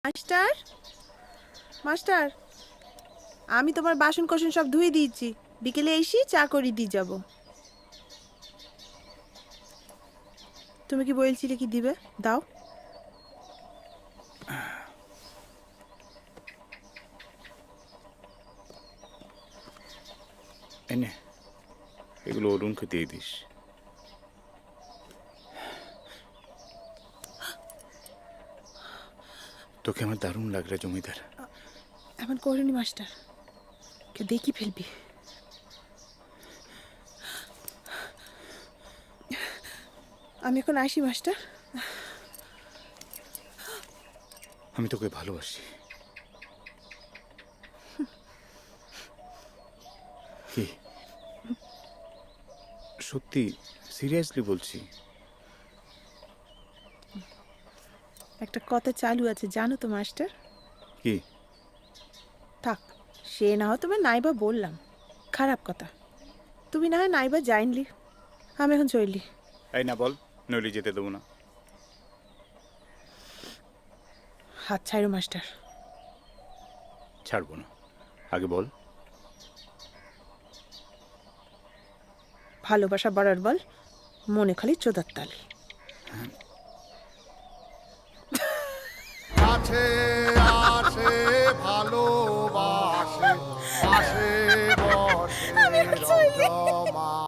Master, master, আমি তোমার বাসন কোসন সব ধুয়ে দিয়েছি। বিকেলে এসি চা করে দিয়ে যাব। তুমি কি বলছিলে কি দিবে? দাও। এনে এগুলো অরুণকে দিয়ে দিস। তোকে আমার দারুণ লাগলো জমিদার। এমন করিনি মাস্টার, কেউ দেখি ফেলবি। আমি এখন আসি মাস্টার। আমি তোকে ভালোবাসি। কি সত্যি সিরিয়াসলি বলছি? একটা কথা চালু আছে জানো তো মাস্টার? কি? থাক, সে না হয় তোমার নাইবা বললাম, খারাপ কথা। তুমি না হয় নাইবা জাইনলি, আমি এখন চললি। এই না বল, নইলে যেতে দেবো না। হাত ছাড়ো মাস্টার। ছাড়বো না, আগে বল। ভালোবাসা বাড়ার বল, মনে খালি চোদার তালি। আছে